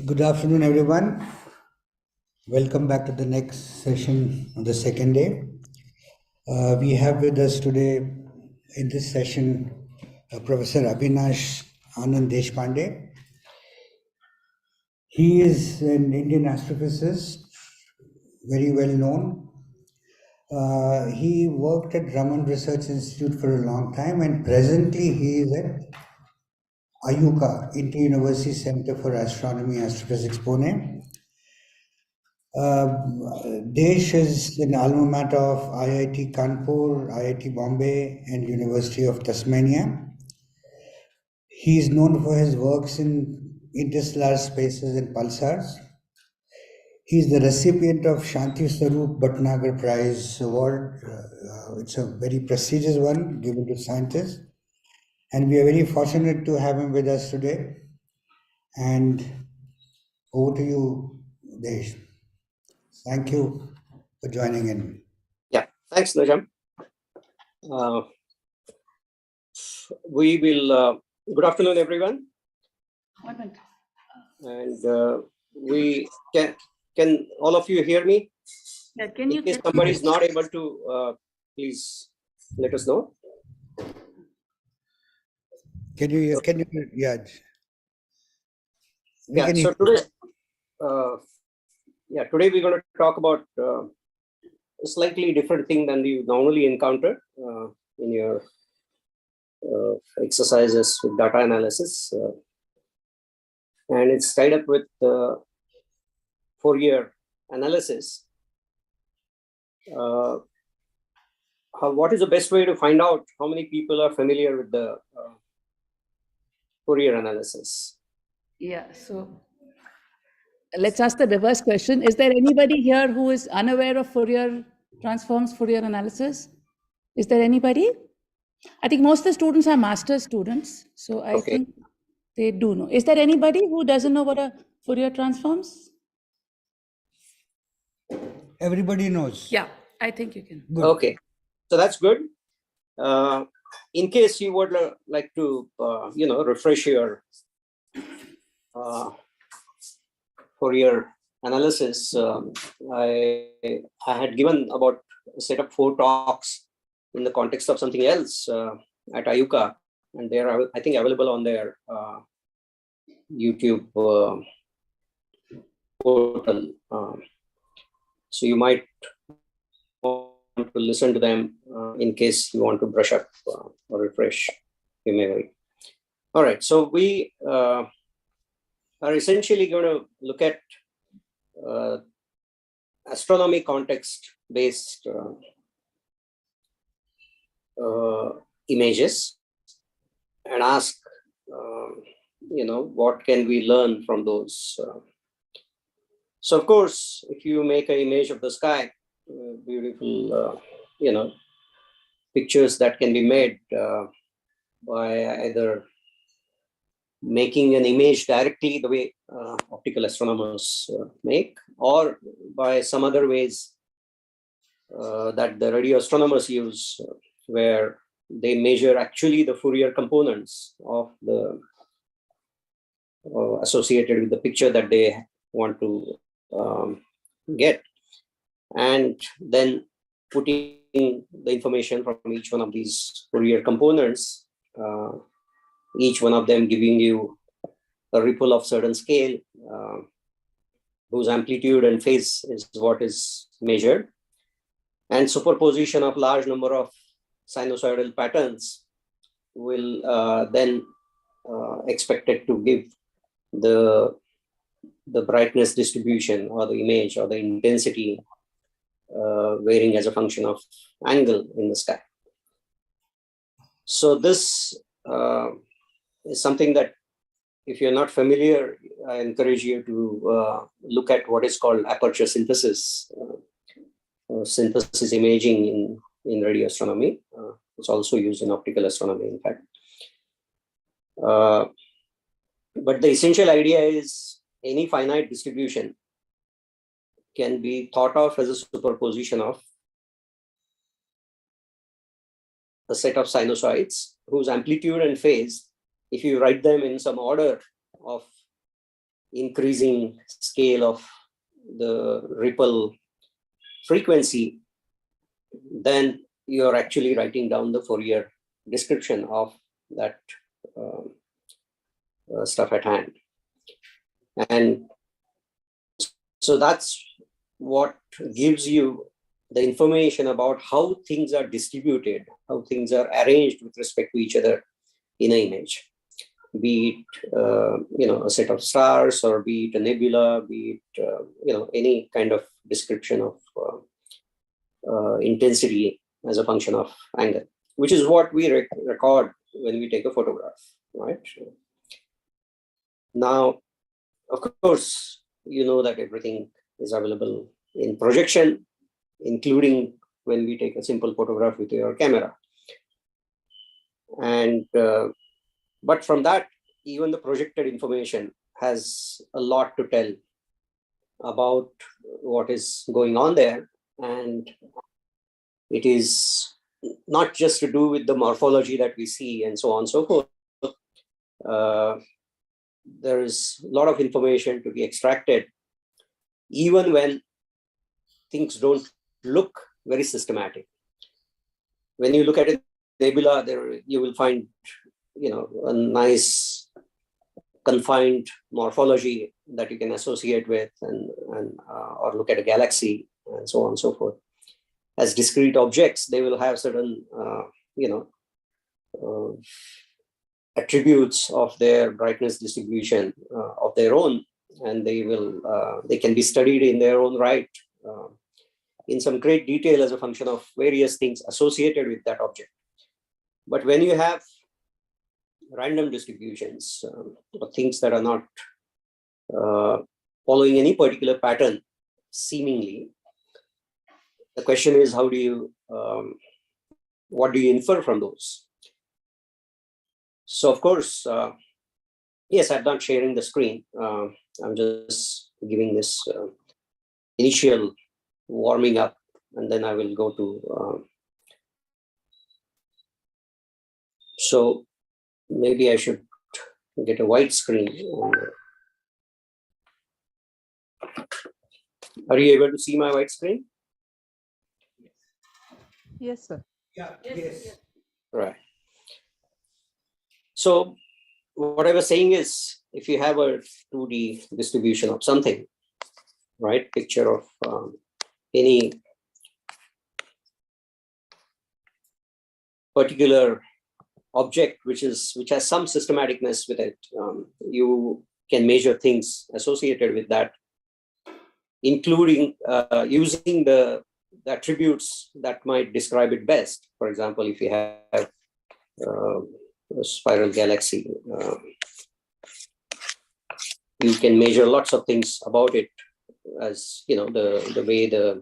Good afternoon, everyone. Welcome back to the next session on the second day. We have with us today in this session Professor Avinash Anand Deshpande. He is an Indian astrophysicist, very well known. He worked at Raman Research Institute for a long time, and presently he is at IUCA, Inter-University Center for Astronomy Astrophysics, Pune. Desh is an alma mater of IIT Kanpur, IIT Bombay, and University of Tasmania. He is known for his works in interstellar spaces and pulsars. He is the recipient of Shanti Swarup Bhatnagar Prize Award. It's a very prestigious one given to scientists. And we are very fortunate to have him with us today. And over to you, Desh. Thank you for joining in. Yeah, thanks, Najam. We will, good afternoon, everyone. And we can all of you hear me? Yeah, can you? In case somebody is not able to, please let us know. Can you, yeah. Yeah, so today, today we're going to talk about a slightly different thing than you normally encounter in your exercises with data analysis. And it's tied up with Fourier analysis. What is the best way to find out how many people are familiar with the Fourier analysis? Yeah, so let's ask the reverse question. Is there anybody here who is unaware of Fourier transforms, Fourier analysis? Is there anybody? I think most of the students are master's students, so I think they do know. Is there anybody who doesn't know what a Fourier transforms? Everybody knows. Yeah, I think you can. Good. Okay, so that's good. In case you would like to, refresh your Fourier analysis, I had given about a set of 4 talks in the context of something else at IUCA, and they are, I think, available on their YouTube portal. So you might want to listen to them in case you want to brush up or refresh your memory. All right, so we are essentially going to look at astronomy context-based images and ask, what can we learn from those? So, of course, if you make an image of the sky, beautiful, pictures that can be made by either making an image directly the way optical astronomers make, or by some other ways that the radio astronomers use, where they measure actually the Fourier components of the associated with the picture that they want to get, and then putting the information from each one of these Fourier components, each one of them giving you a ripple of certain scale, whose amplitude and phase is what is measured, and superposition of large number of sinusoidal patterns will then expected to give the brightness distribution or the image or the intensity varying as a function of angle in the sky. So this is something that, if you're not familiar, I encourage you to look at what is called aperture synthesis, synthesis imaging in radio astronomy. It's also used in optical astronomy, in fact. But the essential idea is any finite distribution can be thought of as a superposition of a set of sinusoids whose amplitude and phase if you write them in some order of increasing scale of the ripple frequency, then you're actually writing down the Fourier description of that stuff at hand. And so that's what gives you the information about how things are distributed, how things are arranged with respect to each other in an image, be it a set of stars, or be it a nebula, be it any kind of description of intensity as a function of angle, which is what we record when we take a photograph, right? Now, of course, you know that everything is available in projection, including when we take a simple photograph with your camera. And but from that, even the projected information has a lot to tell about what is going on there. And it is not just to do with the morphology that we see and so on and so forth. There is a lot of information to be extracted, even when things don't look very systematic. When you look at a nebula, there you will find a nice confined morphology that you can associate with, and or look at a galaxy and so on and so forth. As discrete objects, they will have certain attributes of their brightness distribution of their own, and they can be studied in their own right in some great detail as a function of various things associated with that object. But when you have random distributions, or things that are not following any particular pattern, seemingly, the question is, how do you what do you infer from those? So of course, yes, I'm not sharing the screen. I'm just giving this initial warming up, and then I will go to. So maybe I should get a white screen. Are you able to see my white screen? Yes, sir. Yeah, yes. Right. So what I was saying is, if you have a 2D distribution of something, right, picture of any particular object which has some systematicness with it, you can measure things associated with that, including using the attributes that might describe it best. For example, if you have a spiral galaxy, you can measure lots of things about it, as the way the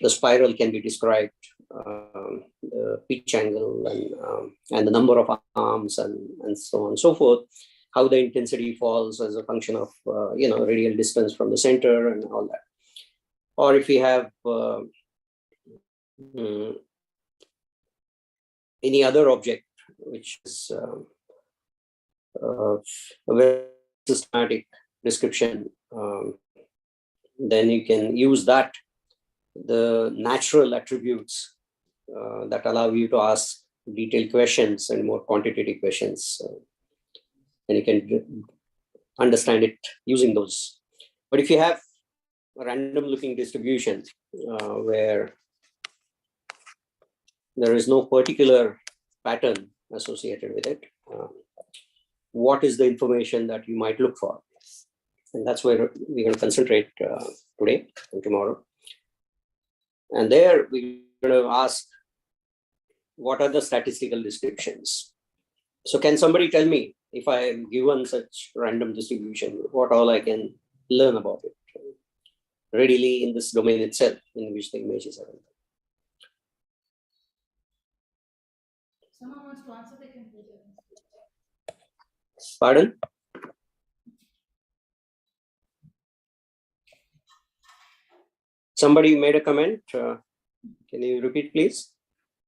spiral can be described, the pitch angle, and the number of arms, and so on and so forth, how the intensity falls as a function of radial distance from the center and all that. Or if we have any other object which is a very systematic description, then you can use that, the natural attributes that allow you to ask detailed questions and more quantitative questions, and you can understand it using those. But if you have a random looking distribution where there is no particular pattern associated with it, what is the information that you might look for? And that's where we're going to concentrate today and tomorrow. And there we're going to ask, what are the statistical descriptions? So can somebody tell me, if I am given such random distribution, what all I can learn about it readily in this domain itself in which the images are? Someone wants to answer, they can put it. Pardon? Somebody made a comment. Can you repeat, please?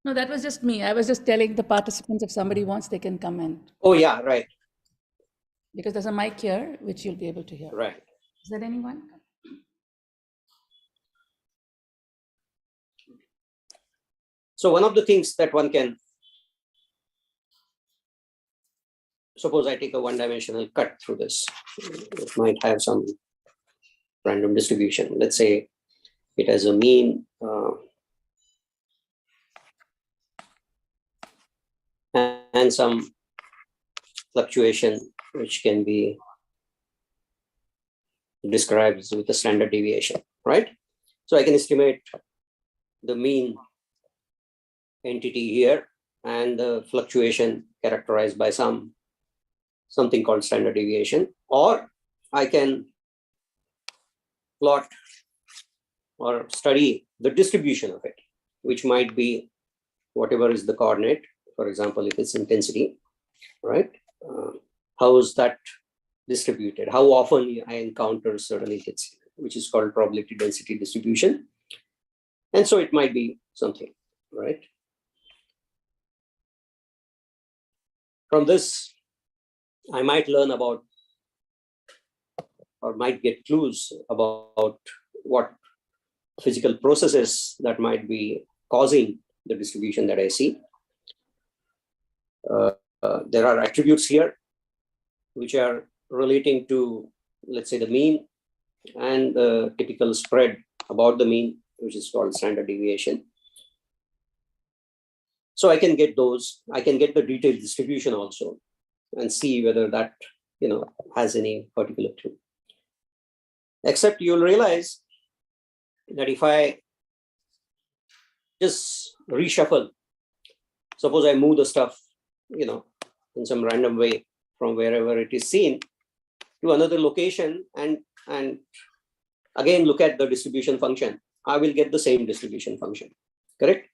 No, that was just me. I was just telling the participants if somebody wants, they can come in. Oh, yeah, right, Because there's a mic here, which you'll be able to hear. right. Is there anyone? So one of the things that one can, suppose I take a one-dimensional cut through this, it might have some random distribution. Let's say it has a mean and some fluctuation, which can be described with a standard deviation, right? So I can estimate the mean entity here and the fluctuation characterized by something called standard deviation, or I can plot or study the distribution of it, which might be whatever is the coordinate. For example, if it's intensity, right? How is that distributed? How often I encounter certain intensity, which is called probability density distribution. And so it might be something, right? From this, I might learn about or might get clues about what physical processes that might be causing the distribution that I see. There are attributes here which are relating to, let's say, the mean and the typical spread about the mean, which is called standard deviation. So I can get those. I can get the detailed distribution also and see whether that, has any particular clue. Except you'll realize that if I just reshuffle, suppose I move the stuff, in some random way from wherever it is seen to another location and again look at the distribution function, I will get the same distribution function, correct?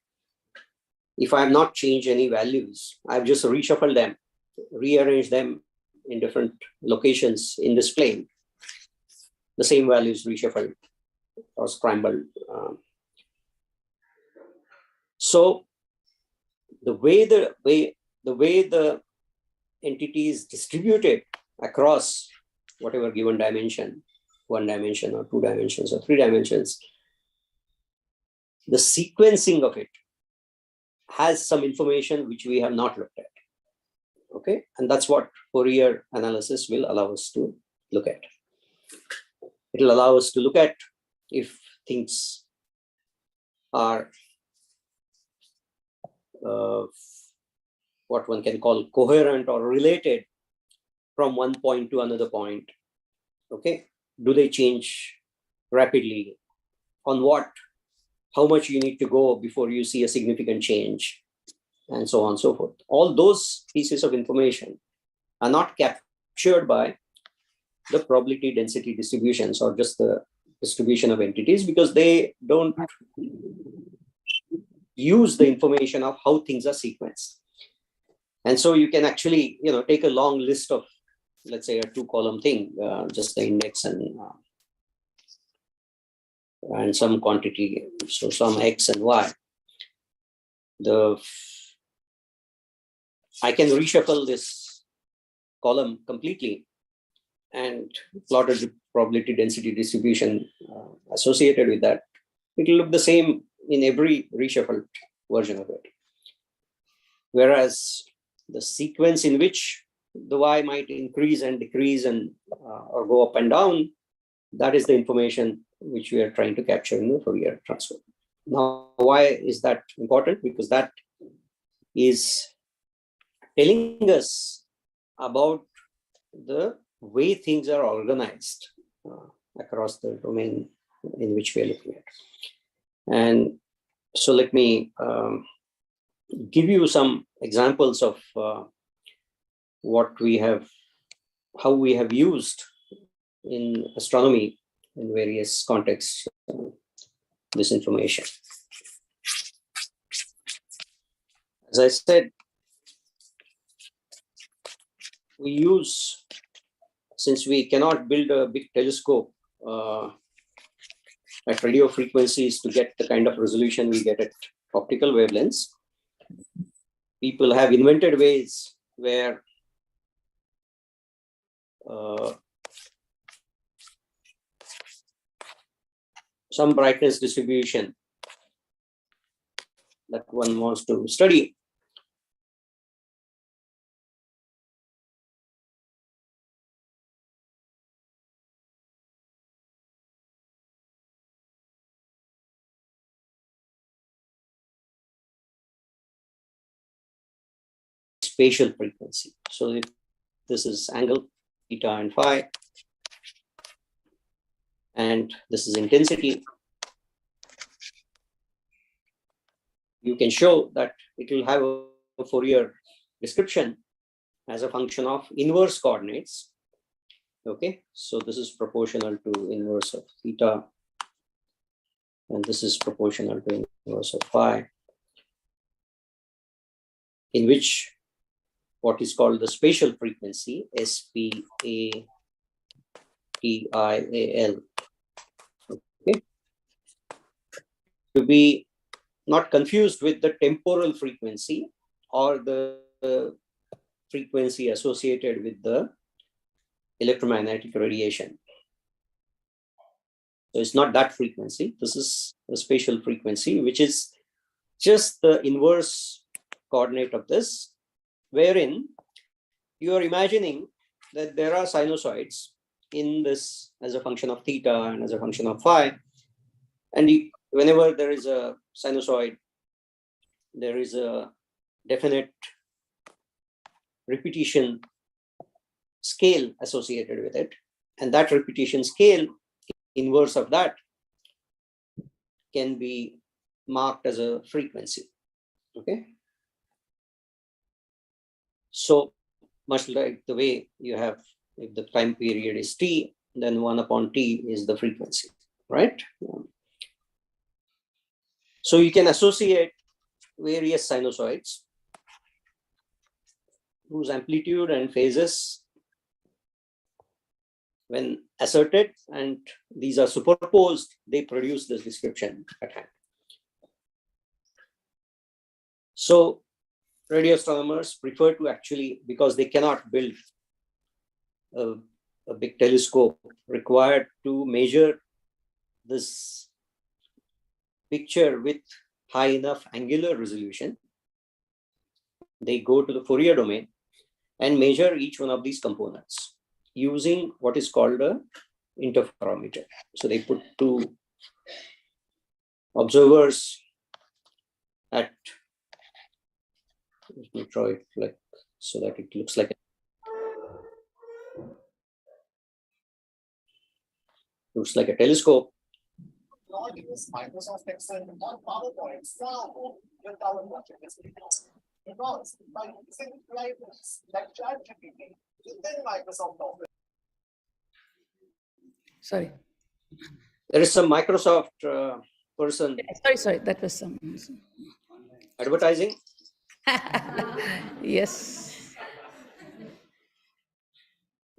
If I have not changed any values, I've just reshuffled them, rearranged them in different locations in this plane, the same values reshuffled or scrambled. So the way the entity is distributed across whatever given dimension, 1 dimension or 2 dimensions or 3 dimensions, the sequencing of it has some information which we have not looked at. Okay, and that's what Fourier analysis will allow us to look at. It will allow us to look at if things are what one can call coherent or related from one point to another point. Okay, do they change rapidly? On what? How much you need to go before you see a significant change, and so on and so forth. All those pieces of information are not captured by the probability density distributions or just the distribution of entities, because they don't use the information of how things are sequenced. And so you can actually, take a long list of, let's say, a 2-column thing, just the index and some quantity, so some X and Y. I can reshuffle this column completely and plot a probability density distribution associated with that. It will look the same in every reshuffled version of it. Whereas the sequence in which the Y might increase and decrease and or go up and down, that is the information which we are trying to capture in the Fourier transform. Now, why is that important? Because that is telling us about the way things are organized across the domain in which we are looking at. And so let me give you some examples of how we have used in astronomy in various contexts this information. As I said, since we cannot build a big telescope at radio frequencies to get the kind of resolution we get at optical wavelengths, people have invented ways where some brightness distribution that one wants to study spatial frequency. So if this is angle theta and phi, and this is intensity, you can show that it will have a Fourier description as a function of inverse coordinates. Okay, so this is proportional to inverse of theta, and this is proportional to inverse of phi, in which what is called the spatial frequency, SPATIAL, okay, to be not confused with the temporal frequency or the frequency associated with the electromagnetic radiation. So it's not that frequency. This is the spatial frequency, which is just the inverse coordinate of this, wherein you are imagining that there are sinusoids in this as a function of theta and as a function of phi. And whenever there is a sinusoid, there is a definite repetition scale associated with it. And that repetition scale, inverse of that, can be marked as a frequency. Okay. So much like the way you have, if the time period is t, then 1 upon t is the frequency, right? So you can associate various sinusoids whose amplitude and phases, when asserted and these are superposed, they produce this description at hand. So radio astronomers prefer to actually, because they cannot build a big telescope required to measure this picture with high enough angular resolution, they go to the Fourier domain and measure each one of these components using what is called a interferometer. So they put two observers at, let me draw it like so that it looks like a telescope. Microsoft Excel or PowerPoint with our because by using libraries like ChatGPT within Microsoft Office. Sorry. There is some Microsoft person. Sorry. That was some Advertising. Yes.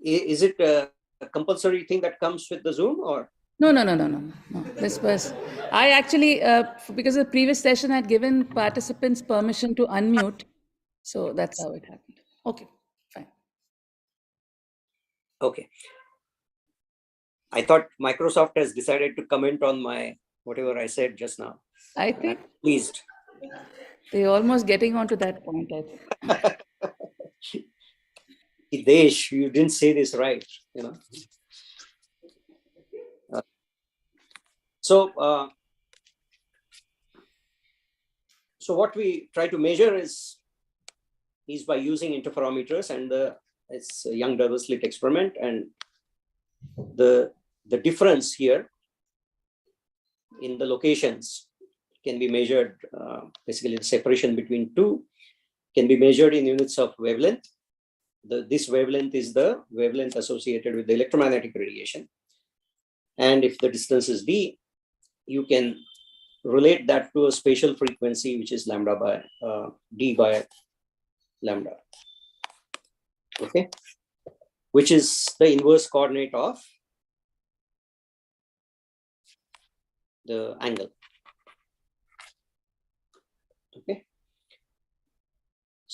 Is it a compulsory thing that comes with the Zoom or? No. This was, I actually, because the previous session had given participants permission to unmute. So that's how it happened. Okay, fine. Okay. I thought Microsoft has decided to comment on my, whatever I said just now. I think Pleased. they're almost getting onto that point, I think. Desh, you didn't say this right, you know. So what we try to measure is by using interferometers, and it's a young double slit experiment, and the difference here in the locations can be measured. Basically, the separation between two can be measured in units of wavelength. This wavelength is the wavelength associated with the electromagnetic radiation, and if the distance is d, you can relate that to a spatial frequency, which is lambda by d by lambda, okay, which is the inverse coordinate of the angle, okay.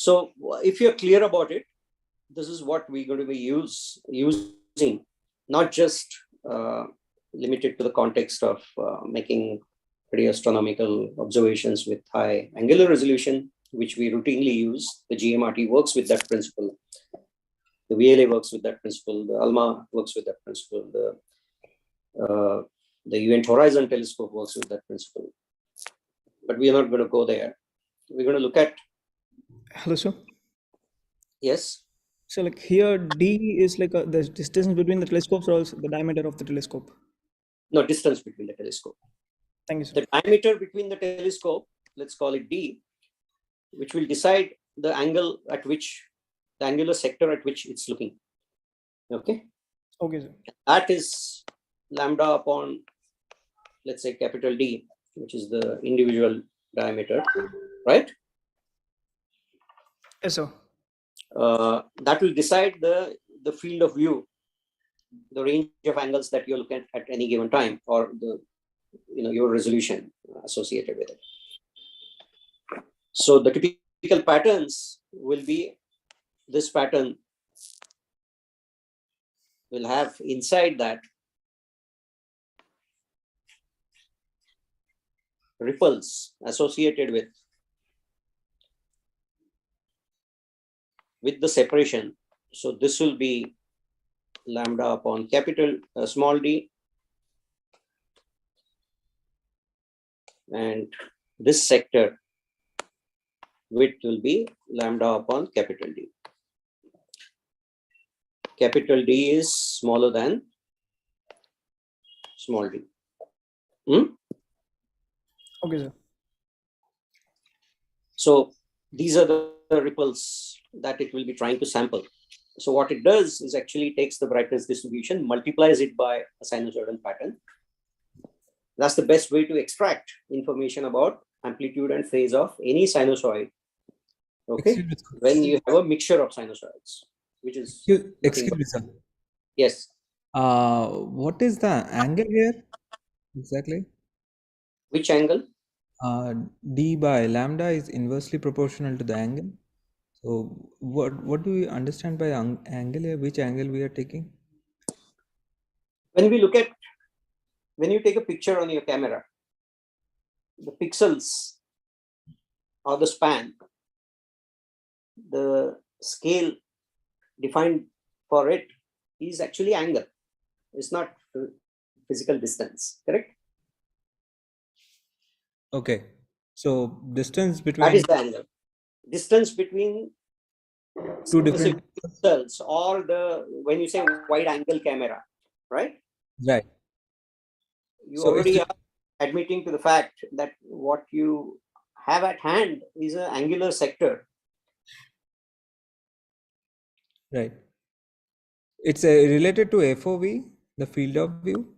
So if you're clear about it, this is what we're going to be using, not just limited to the context of making radio astronomical observations with high angular resolution, which we routinely use. The GMRT works with that principle. The VLA works with that principle. The ALMA works with that principle. The Event Horizon Telescope works with that principle. But we are not going to go there. We're going to look at. Hello, sir. Yes. So like here, D is like the distance between the telescopes, or also the diameter of the telescope. No, distance between the telescope. Thank you, sir. The diameter between the telescope, let's call it D, which will decide the angle at which, the angular sector at which it's looking. Okay. Okay, sir. That is lambda upon, let's say, capital D, which is the individual diameter, right? Yes, sir. That will decide the field of view, the range of angles that you're looking at any given time, or the your resolution associated with it. So the typical patterns will be this pattern will have inside that ripples associated with the separation. So this will be lambda upon capital small d, and this sector width will be lambda upon capital D. Capital D is smaller than small d. Okay, sir. So these are the ripples that it will be trying to sample. So what it does is actually takes the brightness distribution, multiplies it by a sinusoidal pattern. That's the best way to extract information about amplitude and phase of any sinusoid. Okay, when you have a mixture of sinusoids, which is excuse me, sir. Yes. What is the angle here exactly? Which angle? D by lambda is inversely proportional to the angle. So what do we understand by angle here? Which angle we are taking? When you take a picture on your camera, the pixels or the span, the scale defined for it is actually angle. It's not physical distance, correct? Okay. So distance between... That is the angle. Distance between two different pixels, or when you say wide angle camera, right? Right. You already are admitting to the fact that what you have at hand is an angular sector. Right. It's related to FOV, the field of view?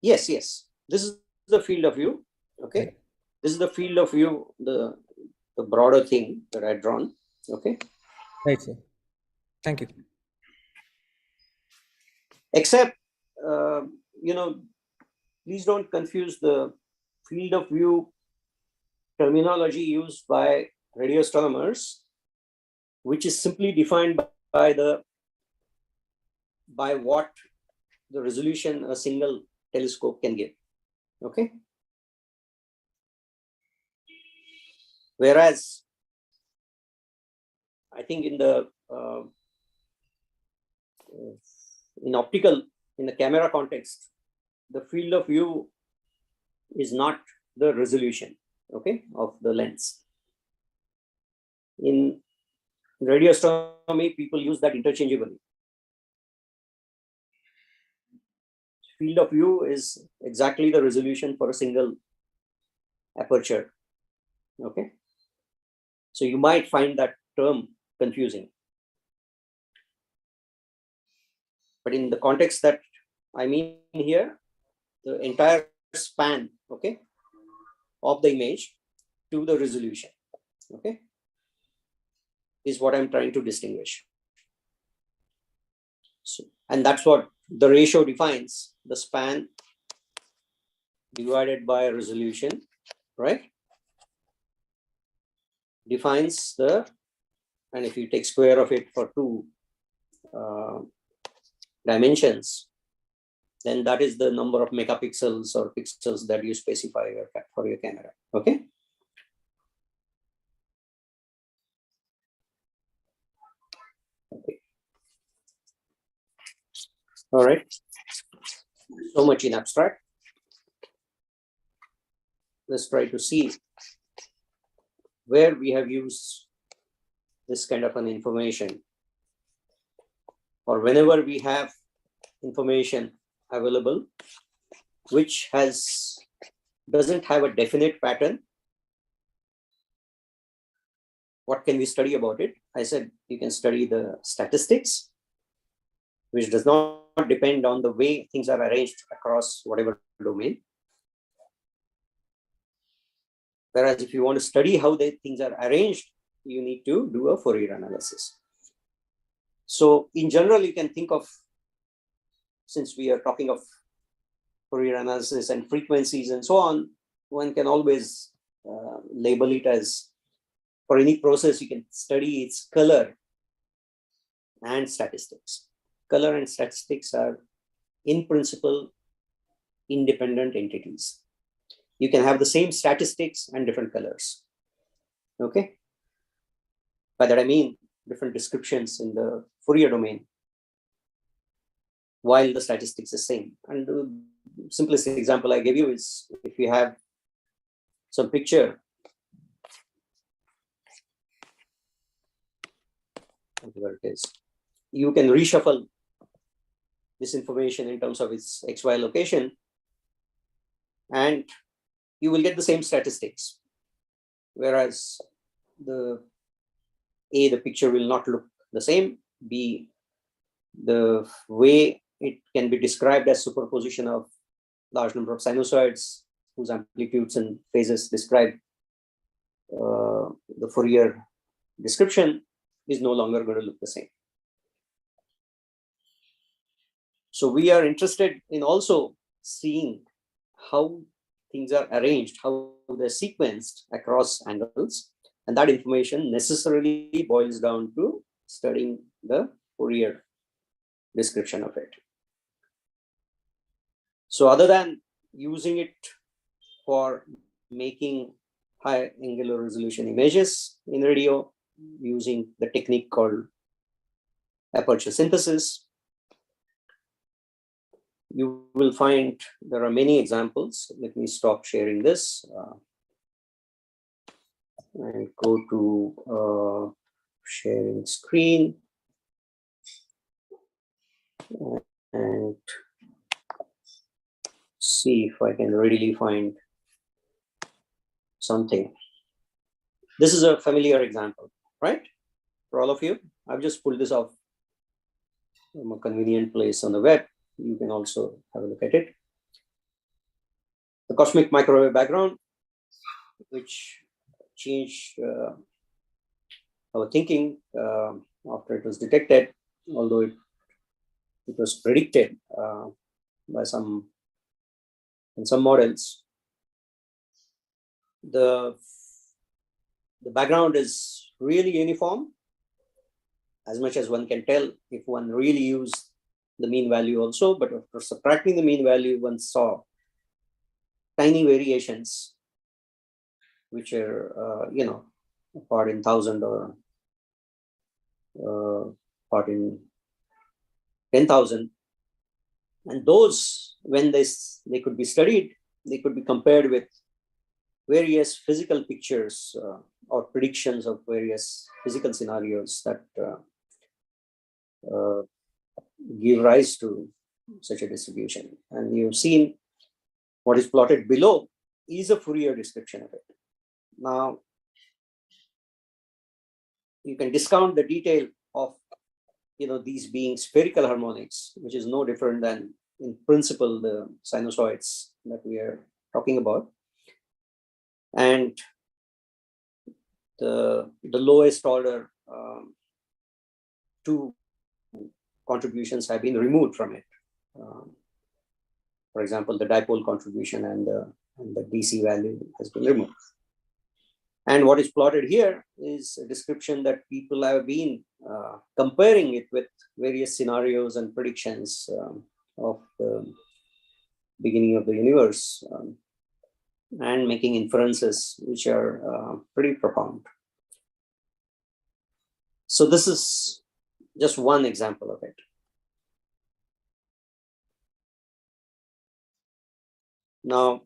Yes, yes. This is the field of view. Okay. Right. This is the field of view, the broader thing that I've drawn. Okay. Right, sir. Thank you. Except, please don't confuse the field of view terminology used by radio astronomers, which is simply defined by what the resolution a single telescope can give. Okay. Whereas I think in the in the camera context, the field of view is not the resolution, okay, of the lens. In radio astronomy, people use that interchangeably. Field of view is exactly the resolution for a single aperture. Okay. So you might find that term confusing. But in the context that I mean here, the entire span, okay, of the image to the resolution, okay, is what I'm trying to distinguish. So, and that's what the ratio defines, the span divided by resolution, right, defines the and if you take square of it for two dimensions, then that is the number of megapixels or pixels that you specify for your camera. Okay. Okay. All right. So much in abstract. Let's try to see where we have used this kind of an information, or whenever we have information available which doesn't have a definite pattern, what can we study about it? I said you can study the statistics, which does not depend on the way things are arranged across whatever domain. Whereas if you want to study how things are arranged, you need to do a Fourier analysis. So in general, you can think of, since we are talking of Fourier analysis and frequencies and so on, one can always label it as, for any process, you can study its color and statistics. Color and statistics are, in principle, independent entities. You can have the same statistics and different colors. Okay? By that I mean different descriptions in the Fourier domain, while the statistics is same. And the simplest example I gave you is, if you have some picture, whatever it is, you can reshuffle this information in terms of its XY location, and you will get the same statistics. Whereas the picture will not look the same. B, the way it can be described as superposition of large number of sinusoids whose amplitudes and phases describe the Fourier description is no longer going to look the same. So we are interested in also seeing how things are arranged, how they're sequenced across angles, and that information necessarily boils down to studying the Fourier description of it. So other than using it for making high angular resolution images in radio, using the technique called aperture synthesis, you will find there are many examples. Let me stop sharing this and go to sharing screen and see if I can readily find something. This is a familiar example, right? For all of you, I've just pulled this off from a convenient place on the web. You can also have a look at it. The cosmic microwave background, which changed our thinking after it was detected, although it was predicted by some models. The background is really uniform, as much as one can tell if one really used the mean value also, but after subtracting the mean value, one saw tiny variations, which are, part in 1,000 or part in 10,000. And those, when they could be studied, they could be compared with various physical pictures or predictions of various physical scenarios that give rise to such a distribution. And you've seen what is plotted below is a Fourier description of it. Now, you can discount the detail of these being spherical harmonics, which is no different than, in principle, the sinusoids that we are talking about. And the lowest order two contributions have been removed from it. For example, the dipole contribution and the DC value has been removed. And what is plotted here is a description that people have been comparing it with various scenarios and predictions of the beginning of the universe, and making inferences which are pretty profound. So this is just one example of it. Now,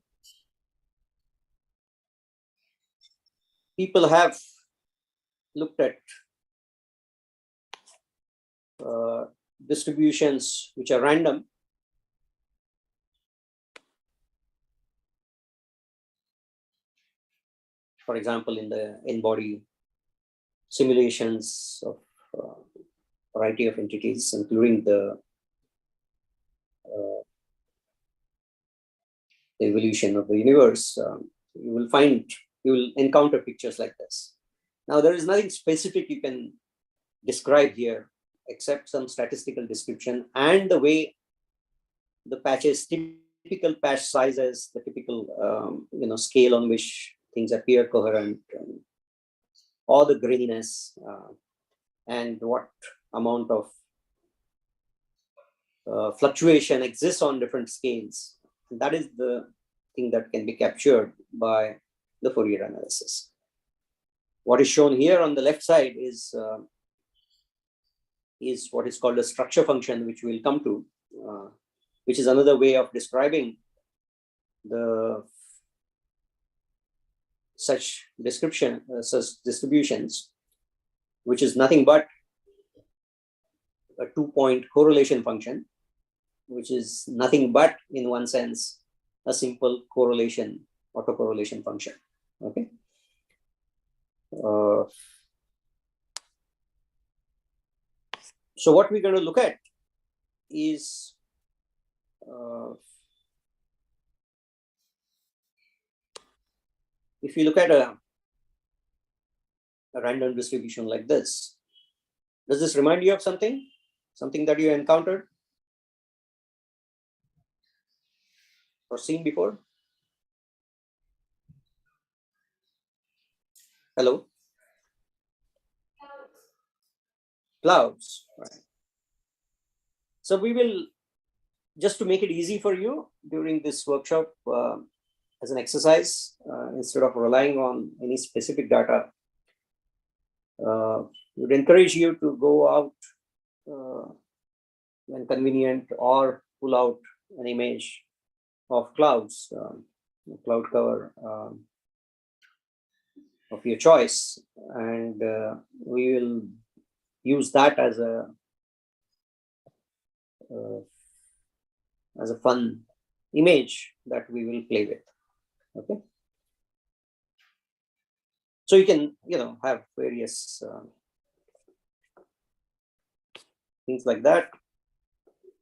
people have looked at distributions which are random. For example, in the in-body simulations of a variety of entities, including the evolution of the universe, you will encounter pictures like this. Now, there is nothing specific you can describe here except some statistical description and the way the patches, typical patch sizes, the typical scale on which things appear coherent, or the graininess, and what amount of fluctuation exists on different scales. That is the thing that can be captured by the Fourier analysis. What is shown here on the left side is what is called a structure function, which we'll come to, which is another way of describing such distributions, which is nothing but a 2-point correlation function, which is nothing but, in one sense, a simple correlation, autocorrelation function. Okay. So what we're going to look at is if you look at a random distribution like this, does this remind you of something? Something that you encountered or seen before? Hello? Clouds. Right. So we will, just to make it easy for you during this workshop, as an exercise, instead of relying on any specific data, we would encourage you to go out when convenient, or pull out an image of clouds, cloud cover of your choice, and we will use that as a fun image that we will play with. Okay. So you can, have various things like that.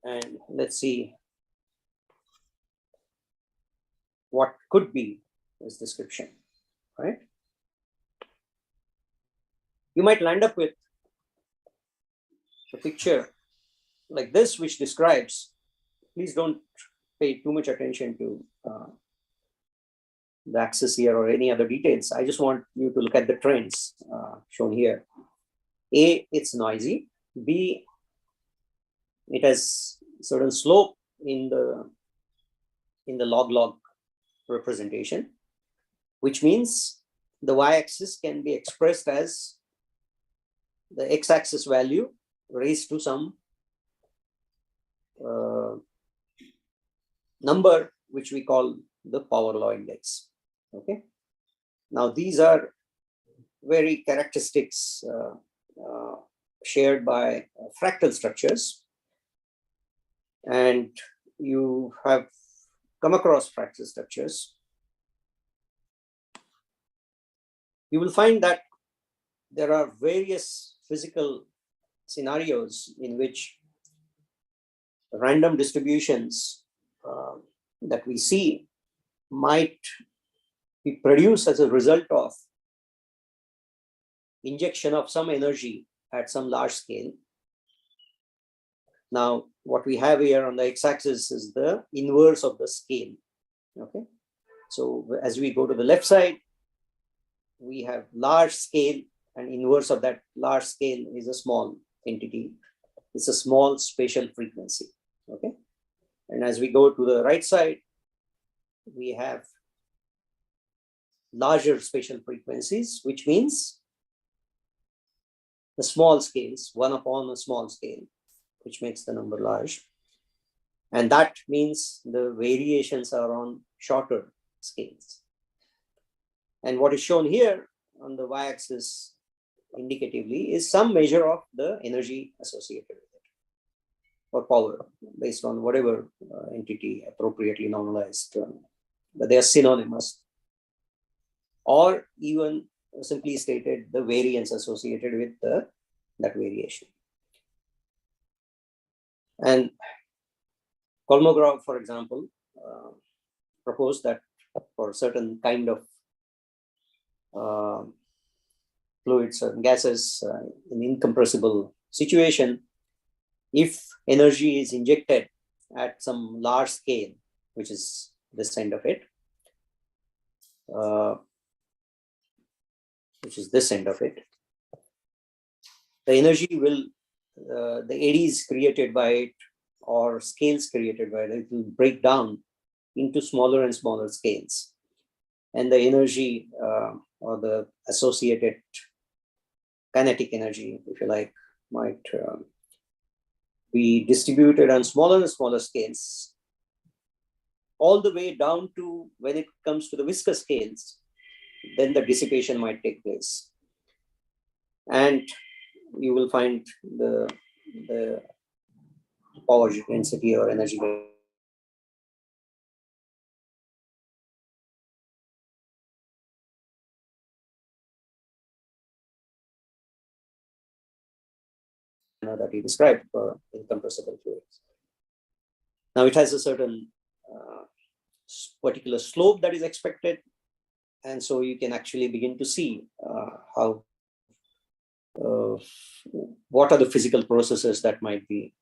And let's see what could be this description, right? You might land up with a picture like this, which describes, please don't pay too much attention to the axis here or any other details. I just want you to look at the trends shown here. A, it's noisy. B, it has certain slope in the log representation, which means the y-axis can be expressed as the x-axis value raised to some number, which we call the power law index. Okay. Now these are very characteristics shared by fractal structures, and you have come across fractal structures. You will find that there are various physical scenarios in which random distributions that we see might be produced as a result of injection of some energy at some large scale. Now, what we have here on the x-axis is the inverse of the scale. Okay, so as we go to the left side, we have large scale, and inverse of that large scale is a small entity. It's a small spatial frequency. Okay. And as we go to the right side, we have larger spatial frequencies, which means the small scales, 1 upon a small scale, which makes the number large. And that means the variations are on shorter scales. And what is shown here on the y-axis indicatively is some measure of the energy associated with it, or power, based on whatever entity appropriately normalized. But they are synonymous. Or even simply stated, the variance associated with that variation. And Kolmogorov, for example, proposed that for certain kind of fluids and gases in incompressible situation, if energy is injected at some large scale, which is this end of it, the energy will, the eddies created by it or scales created by it will break down into smaller and smaller scales. And the energy or the associated kinetic energy, if you like, might be distributed on smaller and smaller scales, all the way down to when it comes to the viscous scales, then the dissipation might take place. And you will find the power density or energy that he described for incompressible fluids. Now it has a certain particular slope that is expected, and so you can actually begin to see how what are the physical processes that might be.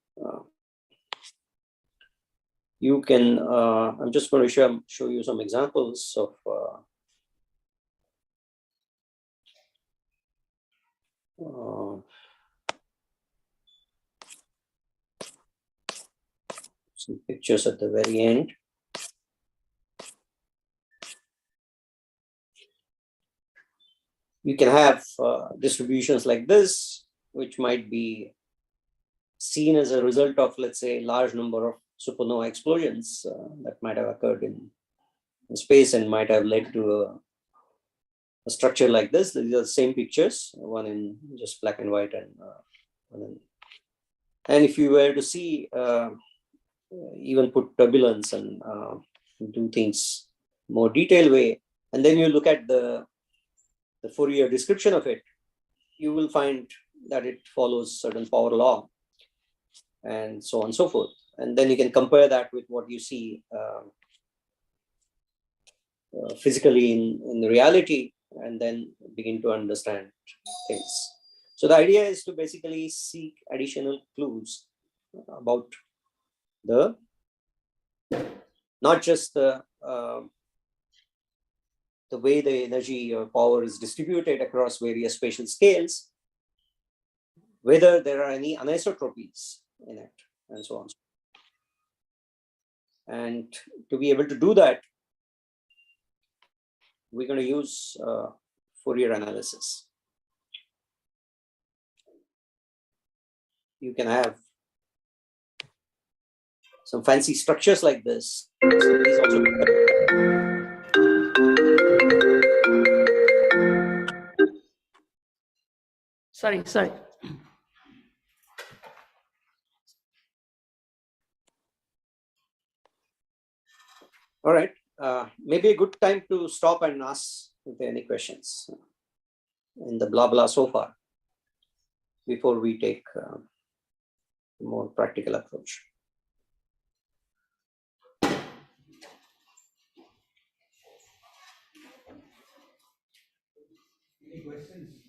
You can. I'm just going to show you some examples of. Some pictures at the very end. You can have distributions like this, which might be seen as a result of, let's say, a large number of supernova explosions that might have occurred in space and might have led to a structure like this. These are the same pictures, one in just black and white, and if you were to see, even put turbulence and do things more detailed way, and then you look at the Fourier description of it, you will find that it follows certain power law and so on and so forth. And then you can compare that with what you see physically in reality, and then begin to understand things. So the idea is to basically seek additional clues about not just the way the energy or power is distributed across various spatial scales, whether there are any anisotropies in it, and so on. And to be able to do that, we're going to use Fourier analysis. You can have some fancy structures like this. These also Sorry. all right. Maybe a good time to stop and ask if there are any questions in the blah blah so far before we take a more practical approach. Any questions?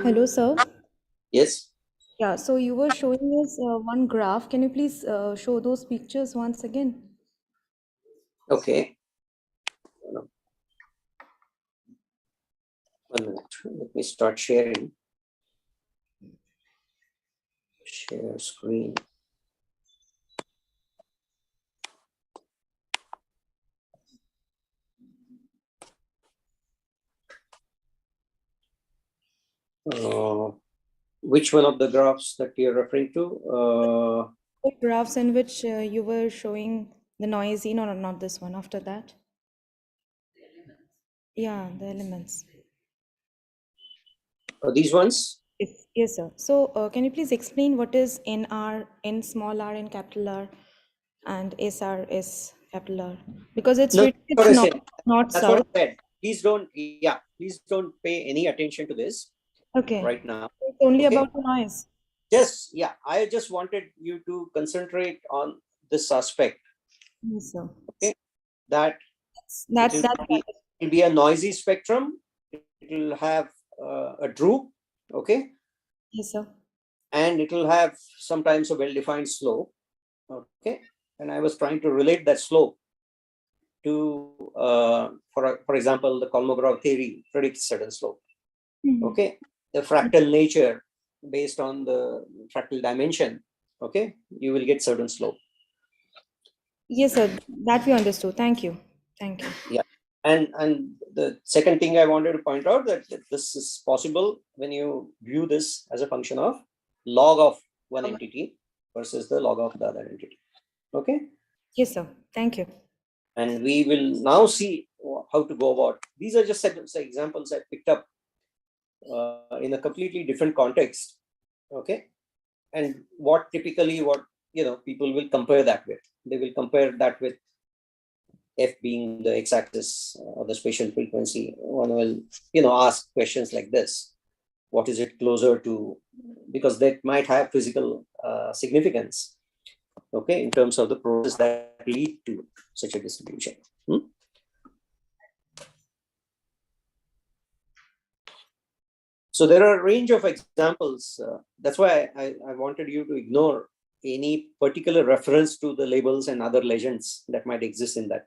Hello, sir. Yes. Yeah, so you were showing us one graph. Can you please show those pictures once again? Okay. 1 minute. Let me start sharing. Share screen. Which one of the graphs that you're referring to? The graphs in which you were showing the noisy, no, not this one, after that. Yeah, the elements. These ones? Yes, sir. So can you please explain what is NR, N small r and capital R, and SR, S capital R? Because it's No, written, that's what it's I not, said. not That's what south. I said. Please don't pay any attention to this Okay. right now. It's only Okay. about the noise. I just wanted you to concentrate on this aspect. Yes, sir. Okay. That That's it'll be a noisy spectrum. It will have a droop. Okay. yes, sir. And it will have sometimes a well-defined slope. Okay. And I was trying to relate that slope to, for example, the Kolmogorov theory predicts certain slope. Okay, the fractal nature based on the fractal dimension. Okay, you will get certain slope. Yes, sir. That we understood. Thank you. Thank you. Yeah, and the second thing I wanted to point out that this is possible when you view this as a function of log of one entity versus the log of the other entity. Okay. Yes, sir. Thank you. And we will now see how to go about. These are just some examples I picked up in a completely different context. Okay. And what people will compare that with. They will compare that with f being the x-axis of the spatial frequency. One will ask questions like this: what is it closer to? Because that might have physical significance, okay, in terms of the process that lead to such a distribution. So there are a range of examples. That's why I wanted you to ignore any particular reference to the labels and other legends that might exist in that.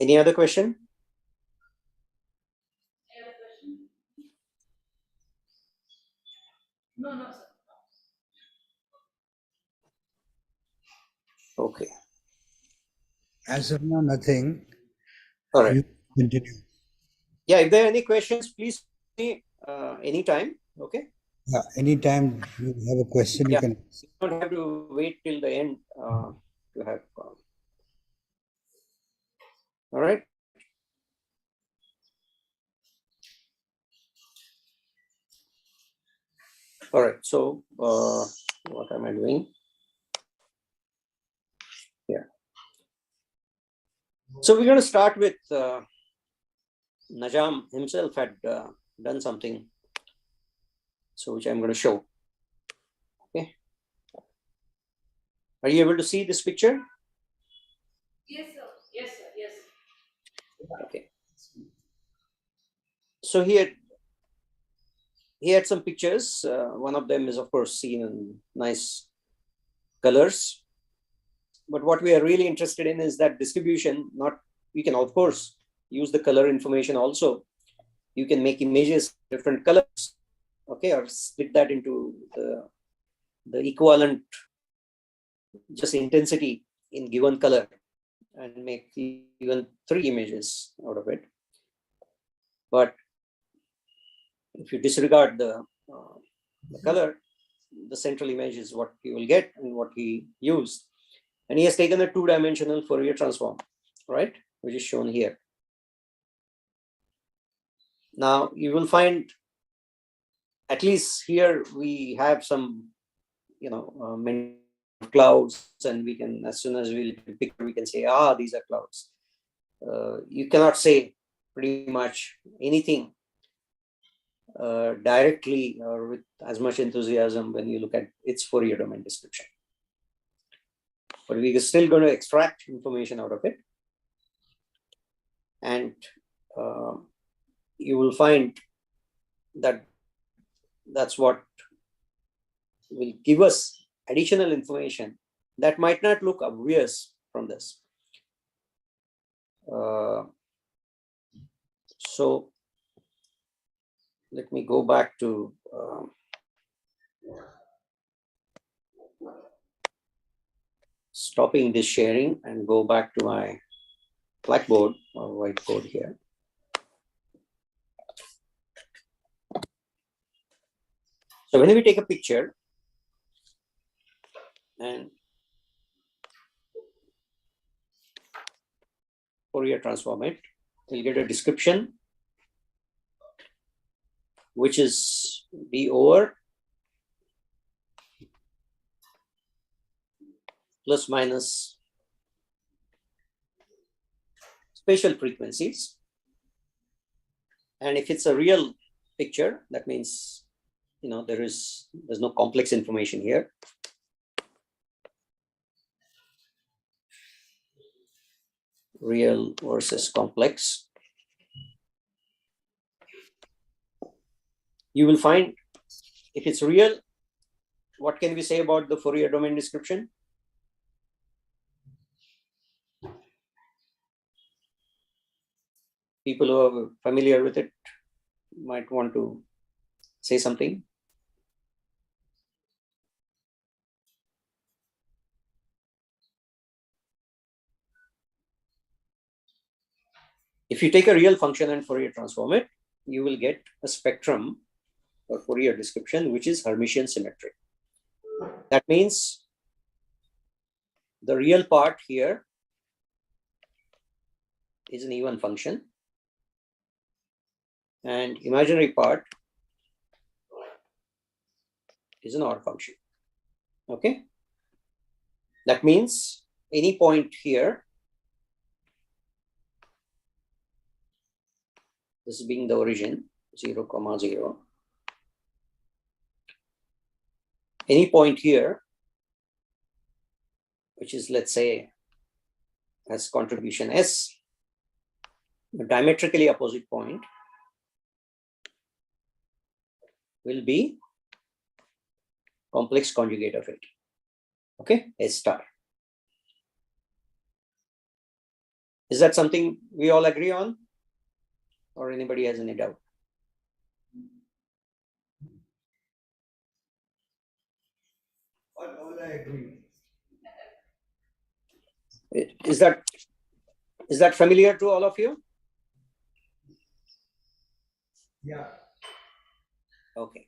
Any other question? No, no, sir. Okay. As of now, nothing. All right. You continue. Yeah, if there are any questions, please me anytime. Okay. Yeah, anytime you have a question, you Yeah. can. You don't have to wait till the end to have. All right. All right. So what am I doing? Yeah. So we're going to start with Najam himself had done something, so which I'm going to show. Okay. Are you able to see this picture? Yes, sir. Yes, sir. Yes. Okay. So he had some pictures. One of them is, of course, seen in nice colors. But what we are really interested in is that distribution. We can, of course, use the color information also. You can make images different colors, okay, or split that into the equivalent just intensity in given color and make even 3 images out of it. But if you disregard the color, the central image is what you will get and what he used. And he has taken a 2-dimensional Fourier transform, right, which is shown here. Now you will find, at least here we have some, clouds, and we can, as soon as we picture, we can say, these are clouds. You cannot say pretty much anything directly or with as much enthusiasm when you look at its Fourier domain description. But we are still going to extract information out of it. And you will find that that's what will give us additional information that might not look obvious from this. So let me go back to stopping this sharing and go back to my blackboard or whiteboard here. So when we take a picture and Fourier transform it, we'll get a description, which is d over plus minus spatial frequencies. And if it's a real picture, that means, you know, there's no complex information here. Real versus complex. You will find, if it's real, what can we say about the Fourier domain description? People who are familiar with it might want to say something. If you take a real function and Fourier transform it, you will get a spectrum or Fourier description, which is Hermitian symmetric. That means the real part here is an even function, and imaginary part is an odd function. Okay? That means any point here, this being the origin, 0, 0, any point here, which is, let's say, has contribution S, a diametrically opposite point will be complex conjugate of it. Okay, S star. Is that something we all agree on? Or anybody has any doubt? All I agree. Is that familiar to all of you? Yeah. Okay.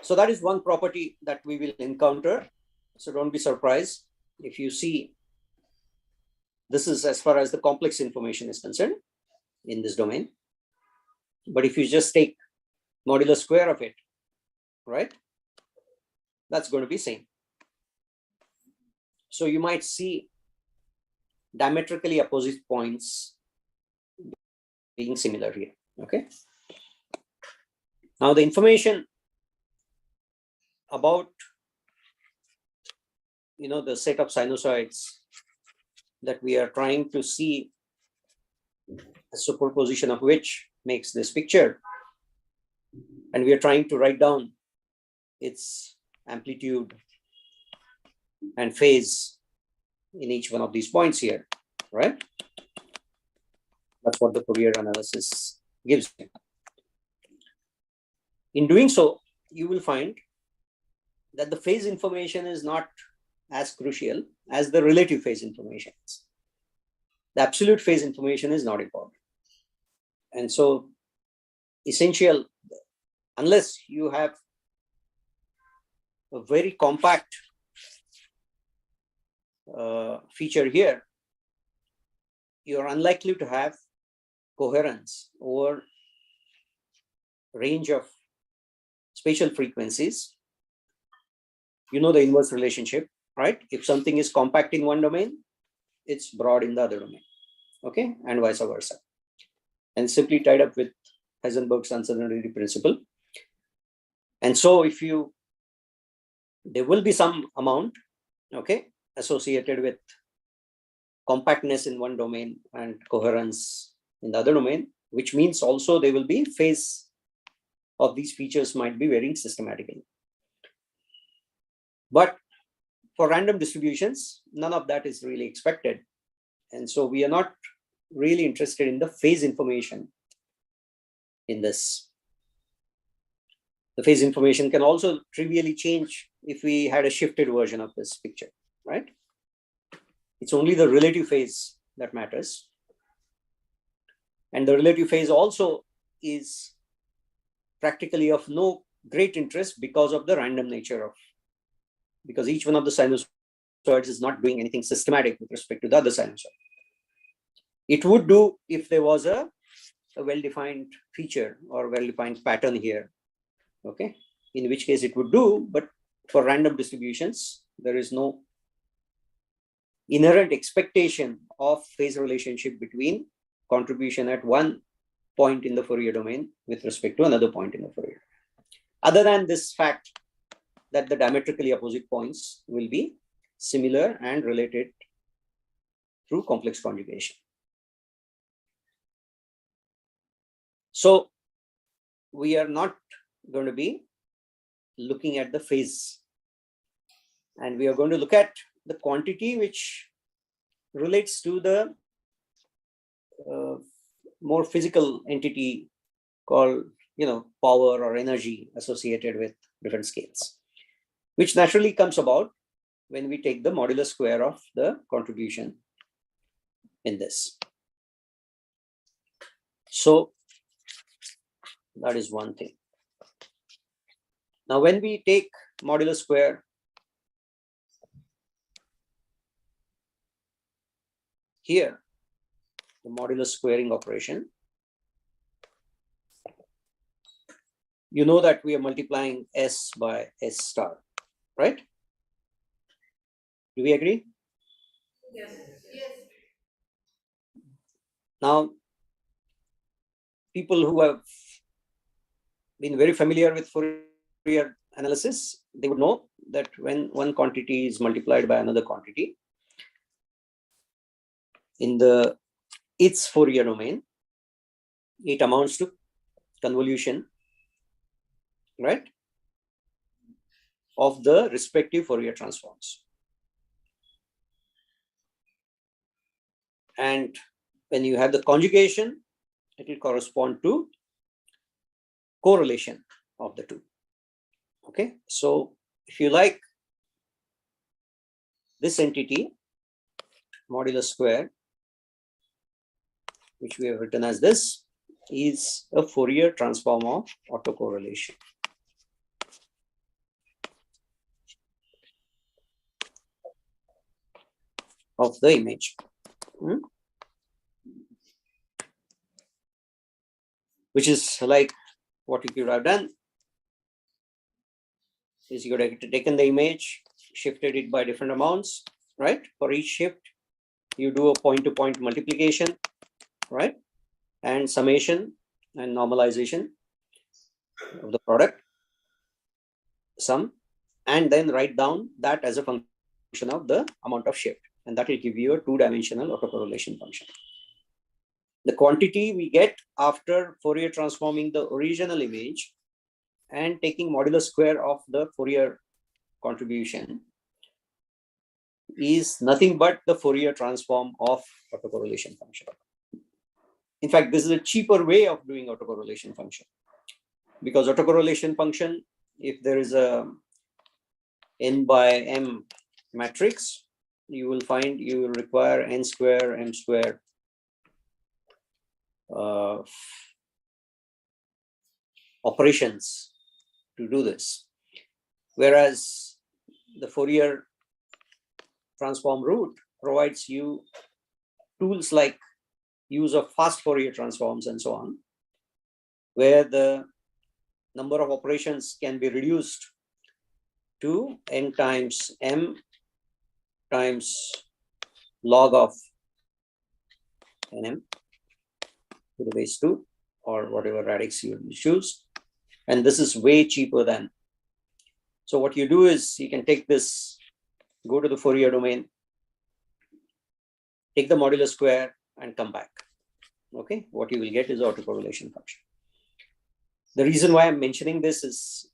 So that is one property that we will encounter. So don't be surprised if you see this is as far as the complex information is concerned in this domain. But if you just take modular square of it, right, that's going to be same. So you might see diametrically opposite points being similar here. Okay. Now the information about, you know, the set of sinusoids that we are trying to see, a superposition of which makes this picture, and we are trying to write down its amplitude and phase in each one of these points here, right? That's what the Fourier analysis gives you. In doing so, you will find that the phase information is not as crucial as the relative phase information is. The absolute phase information is not important. And so essential, unless you have a very compact feature here, you are unlikely to have coherence over range of spatial frequencies. You know the inverse relationship, right? If something is compact in one domain, it's broad in the other domain, okay, and vice versa. And simply tied up with Heisenberg's uncertainty principle. And so if you, there will be some amount, okay, associated with compactness in one domain and coherence in the other domain, which means also they will be phase of these features might be varying systematically. But for random distributions, none of that is really expected. And so we are not really interested in the phase information in this. The phase information can also trivially change if we had a shifted version of this picture, right? It's only the relative phase that matters. And the relative phase also is practically of no great interest because of the random nature of, because each one of the sinusoids is not doing anything systematic with respect to the other sinusoid. It would do if there was a well-defined feature or well-defined pattern here, okay? In which case it would do, but for random distributions, there is no inherent expectation of phase relationship between contribution at one point in the Fourier domain with respect to another point in the Fourier. Other than this fact that the diametrically opposite points will be similar and related through complex conjugation. So we are not going to be looking at the phase, and we are going to look at the quantity which relates to the more physical entity called, power or energy associated with different scales, which naturally comes about when we take the modular square of the contribution in this. So that is one thing. Now, when we take modular square here, the modular squaring operation, you know that we are multiplying S by S star, right? Do we agree? Yes. Now, people who have been very familiar with Fourier analysis, they would know that when one quantity is multiplied by another quantity in its Fourier domain, it amounts to convolution, right, of the respective Fourier transforms. And when you have the conjugation, it will correspond to correlation of the two. Okay, so if you like, this entity, modular square, which we have written as this, is a Fourier transform of autocorrelation. Of the image. Which is like what you could have done is you could have taken the image, shifted it by different amounts, right? For each shift, you do a point-to-point multiplication, right? And summation and normalization of the product, sum, and then write down that as a function of the amount of shift. And that will give you a two-dimensional autocorrelation function. The quantity we get after Fourier transforming the original image and taking modular square of the Fourier contribution is nothing but the Fourier transform of autocorrelation function. In fact, this is a cheaper way of doing autocorrelation function, because autocorrelation function, if there is a n by m matrix, you will find you will require n square, m square operations to do this. Whereas the Fourier transform route provides you tools like use of fast Fourier transforms and so on, where the number of operations can be reduced to n times m times log of nm to the base 2, or whatever radix you choose. And this is way cheaper than. So what you do is you can take this, go to the Fourier domain, take the modular square and come back. Okay, what you will get is autocorrelation function. The reason why I'm mentioning this is,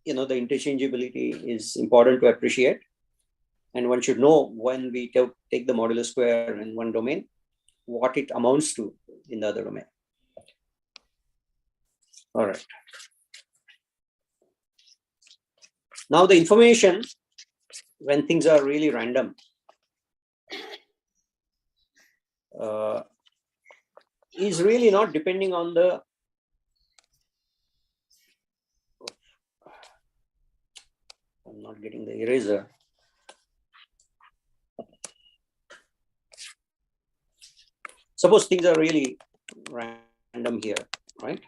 the interchangeability is important to appreciate. And one should know when we take the modular square in one domain, what it amounts to in the other domain. All right. Now the information, when things are really random, is really not depending on the I'm not getting the eraser. Suppose things are really random here, right?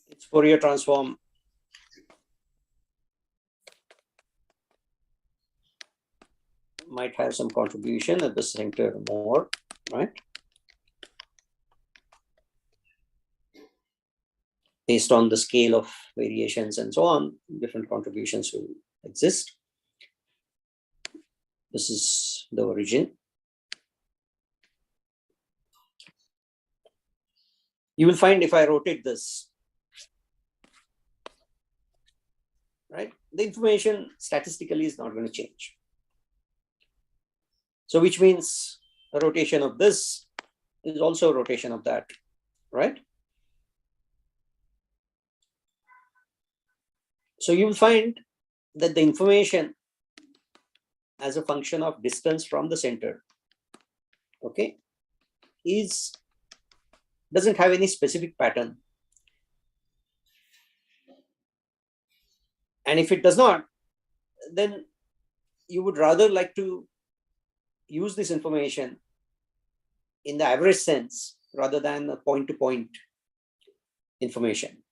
Its Fourier transform might have some contribution at the center more, right? Based on the scale of variations and so on, different contributions will exist. This is the origin. You will find if I rotate this, right, the information statistically is not going to change. So which means a rotation of this is also a rotation of that, right? So you will find that the information as a function of distance from the center, okay, doesn't have any specific pattern. And if it does not, then you would rather like to use this information in the average sense rather than a point-to-point information.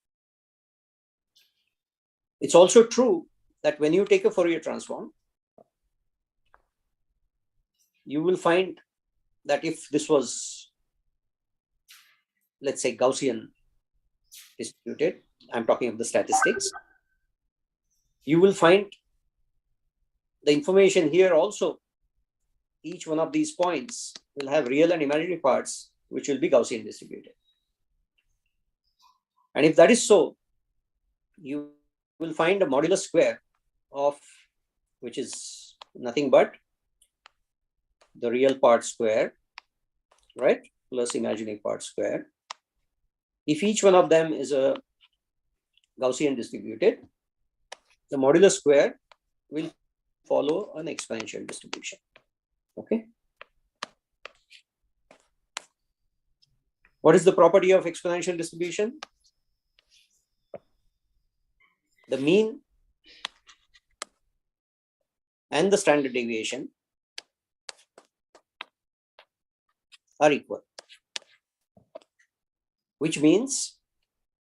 It's also true that when you take a Fourier transform, you will find that if this was, let's say, Gaussian distributed, I'm talking of the statistics, you will find the information here also, each one of these points will have real and imaginary parts, which will be Gaussian distributed. And if that is so, you will find a modulus square of, which is nothing but the real part square, right, plus imaginary part square. If each one of them is a Gaussian distributed, the modulus square will follow an exponential distribution. Okay. What is the property of exponential distribution? The mean and the standard deviation are equal, which means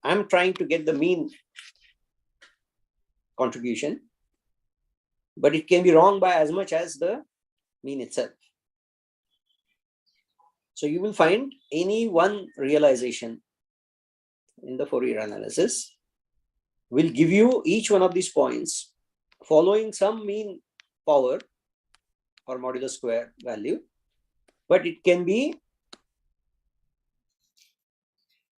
I'm trying to get the mean contribution, but it can be wrong by as much as the mean itself. So you will find any one realization in the Fourier analysis will give you each one of these points following some mean power or modulus square value, but it can be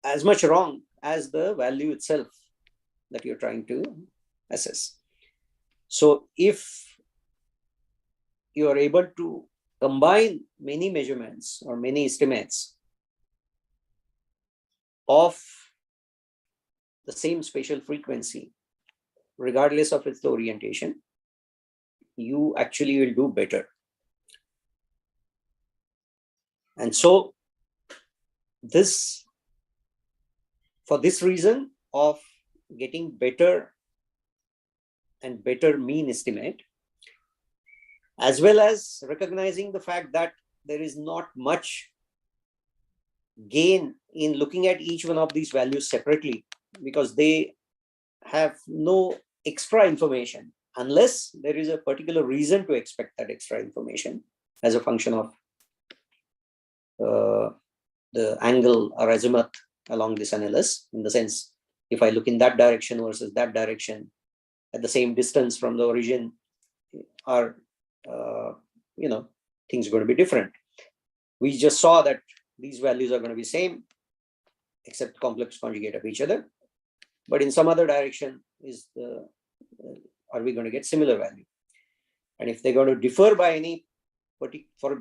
as much wrong as the value itself that you're trying to assess. So if you are able to combine many measurements or many estimates of the same spatial frequency, regardless of its orientation, you actually will do better. And so for this reason of getting better and better mean estimate, as well as recognizing the fact that there is not much gain in looking at each one of these values separately, because they have no extra information unless there is a particular reason to expect that extra information as a function of the angle or azimuth along this annulus, in the sense, if I look in that direction versus that direction at the same distance from the origin, are things are going to be different. we just saw that these values are going to be same, except complex conjugate of each other. But in some other direction, are we going to get similar value? And if they're going to differ by any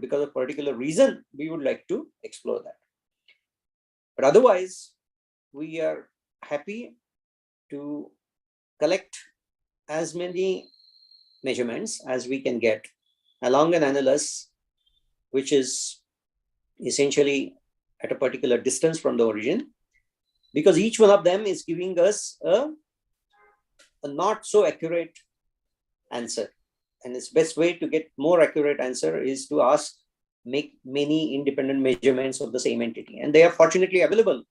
because of particular reason, we would like to explore that. But otherwise, we are happy to collect as many measurements as we can get along an annulus, which is essentially at a particular distance from the origin, because each one of them is giving us a not so accurate answer. And its best way to get more accurate answer is to make many independent measurements of the same entity. And they are fortunately available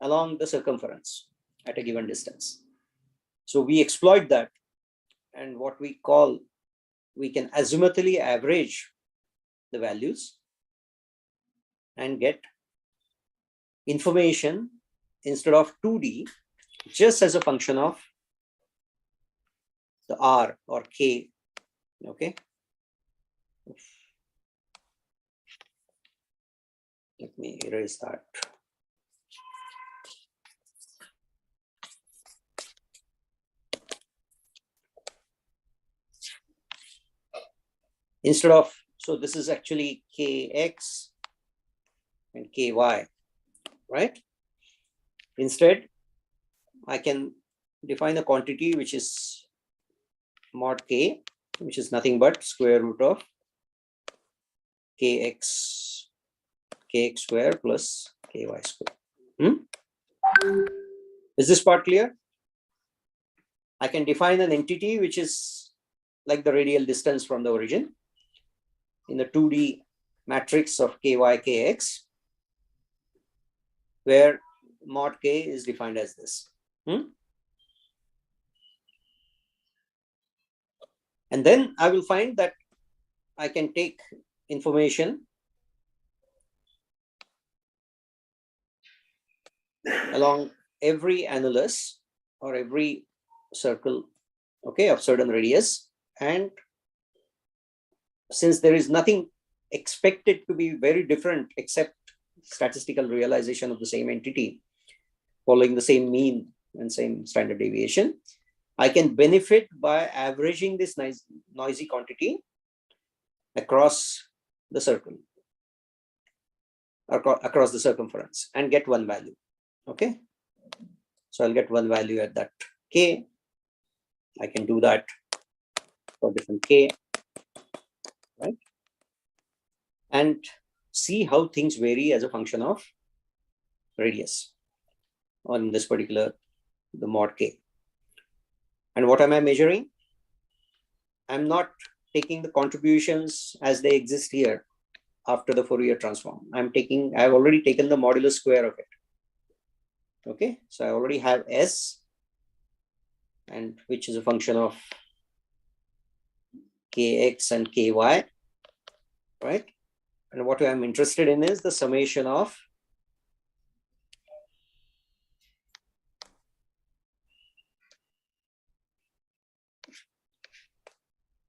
along the circumference at a given distance. So we exploit that, and what we can azimuthally average the values and get information instead of 2D, just as a function of the R or K. Okay. Let me erase that. Instead of, so this is actually Kx and Ky, right? Instead, I can define a quantity which is mod K, which is nothing but square root of Kx square plus Ky square. Is this part clear? I can define an entity which is like the radial distance from the origin in the 2D matrix of Ky, Kx, where mod K is defined as this. And then I will find that I can take information along every annulus or every circle, okay, of certain radius. And since there is nothing expected to be very different except statistical realization of the same entity following the same mean and same standard deviation, I can benefit by averaging this noisy quantity across the circle, across the circumference, and get one value. Okay, so I'll get one value at that K. I can do that for different K, right? And see how things vary as a function of radius on this particular, the mod K. And what am I measuring? I'm not taking the contributions as they exist here after the Fourier transform. I've already taken the modulus square of it. Okay, so I already have S, and which is a function of Kx and Ky, right? And what I'm interested in is the summation of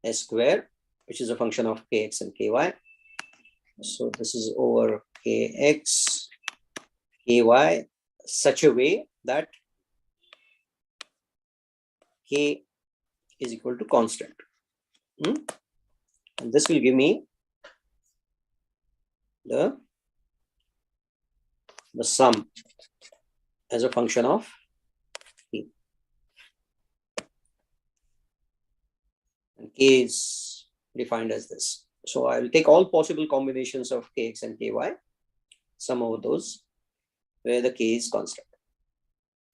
S square, which is a function of Kx and Ky. So this is over Kx, Ky, such a way that K is equal to constant. And this will give me the sum as a function of K. And K is defined as this. So I will take all possible combinations of Kx and Ky, sum over those, where the K is constant.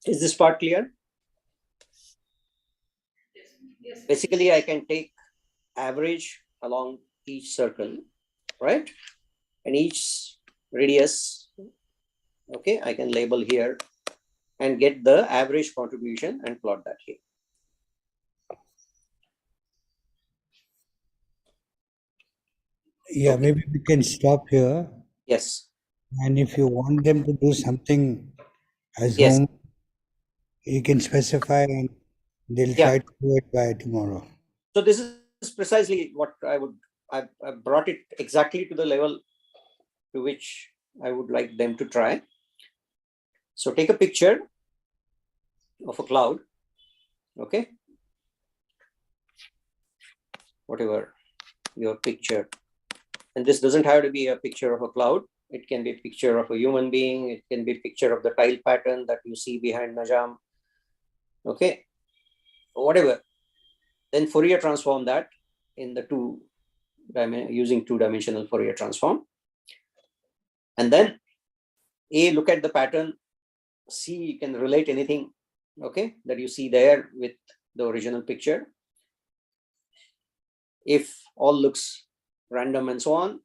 Is this part clear? Yes. Basically, I can take average along each circle, right? And each radius, okay, I can label here and get the average contribution and plot that here. Yeah, Okay. maybe we can stop here. Yes. And if you want them to do something as Yes. home, you can specify and they'll try to do it by tomorrow. So this is precisely what I brought it exactly to the level to which I would like them to try. So take a picture of a cloud, okay? Whatever your picture. And this doesn't have to be a picture of a cloud. It can be a picture of a human being. It can be a picture of the tile pattern that you see behind Najam. Okay, whatever. Then Fourier transform that in the using two-dimensional Fourier transform. And then A, look at the pattern. C, you can relate anything, okay, that you see there with the original picture. If all looks random and so on,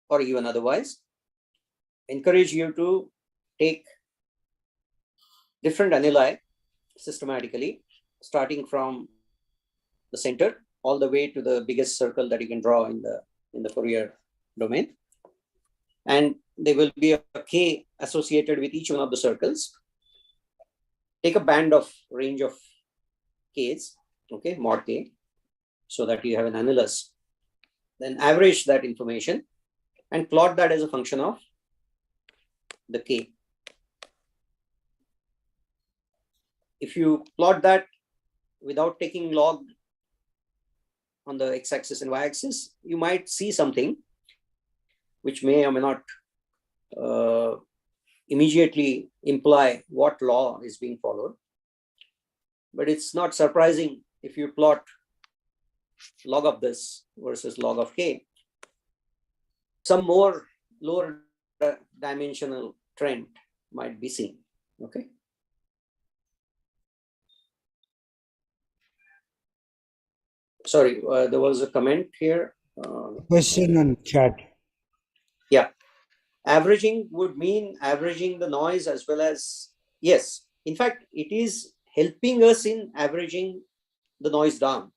or even otherwise, encourage you to take different annuli systematically, starting from the center all the way to the biggest circle that you can draw in the Fourier domain. And there will be a K associated with each one of the circles. Take a band of range of Ks, okay, mod K, so that you have an annulus. Then average that information and plot that as a function of the K. If you plot that without taking log on the x-axis and y-axis, you might see something which may or may not immediately imply what law is being followed. But it's not surprising if you plot log of this versus log of K. Some more lower dimensional trend might be seen, okay? Sorry, there was a comment here. Question on chat. Yeah, averaging would mean averaging the noise as well as, yes, in fact, it is helping us in averaging the noise down.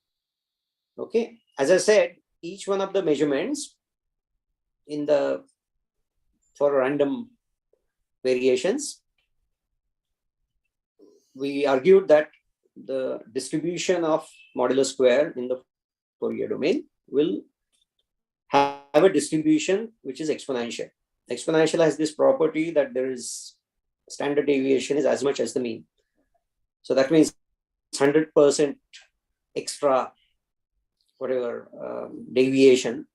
Okay, as I said, each one of the measurements for random variations, we argued that the distribution of modular square in the Fourier domain will have a distribution which is exponential. Exponential has this property that there is standard deviation is as much as the mean. So that means 100% extra whatever deviation,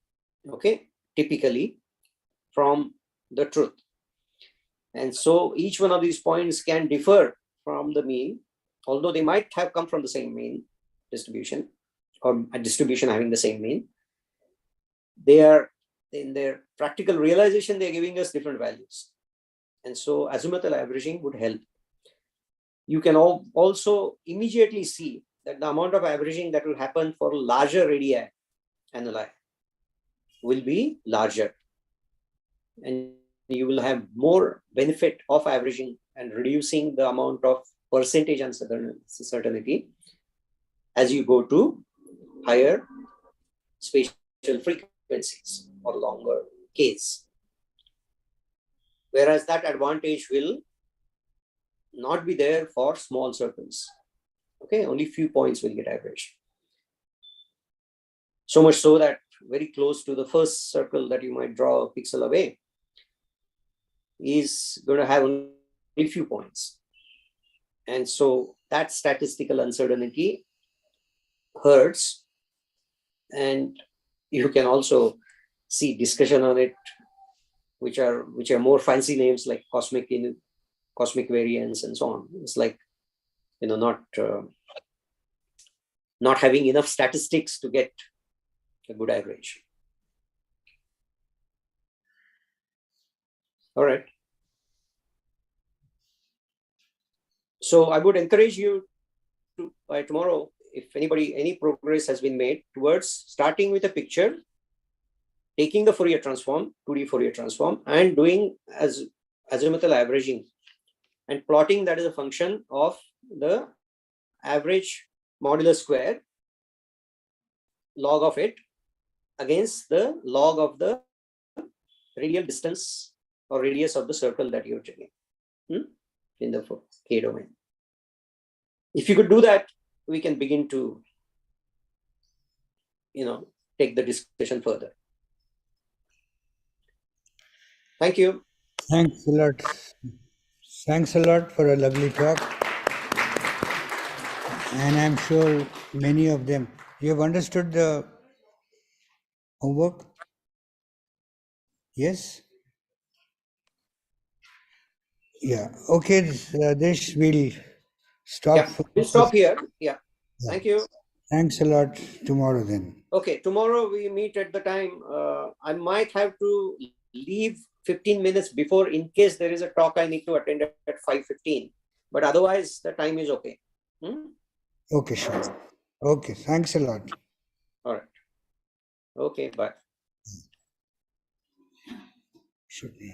okay, typically from the truth. And so each one of these points can differ from the mean, although they might have come from the same mean distribution or a distribution having the same mean. They are in their practical realization, they're giving us different values. And so azimuthal averaging would help. You can also immediately see that the amount of averaging that will happen for larger radii annuli will be larger. And you will have more benefit of averaging and reducing the amount of percentage uncertainty as you go to higher spatial frequencies or longer Ks. Whereas that advantage will not be there for small circles. Okay, only few points will get averaged. So much so that very close to the first circle that you might draw a pixel away is going to have only few points. And so that statistical uncertainty hurts. And you can also see discussion on it, which are more fancy names like cosmic variance and so on. It's like, not having enough statistics to get a good average. All right. So I would encourage you to, by tomorrow, if any progress has been made towards starting with a picture, taking the Fourier transform, 2D Fourier transform, and doing as azimuthal averaging and plotting that as a function of the average modular square log of it against the log of the radial distance or radius of the circle that you're checking in the K domain. If you could do that, we can begin to take the discussion further. Thank you. Thanks a lot. Thanks a lot for a lovely talk. And I'm sure many of them, you have understood the homework? Yes? Yeah. Okay, Desh, we'll stop Yeah, for we'll this. stop here. Yeah. Yeah. Thank you. Thanks a lot. Tomorrow then. Okay, tomorrow we meet at the time. I might have to leave 15 minutes before in case there is a talk I need to attend at 5:15. But otherwise, the time is okay. Okay, sure. Okay, thanks a lot. All right. Okay, bye. Should be.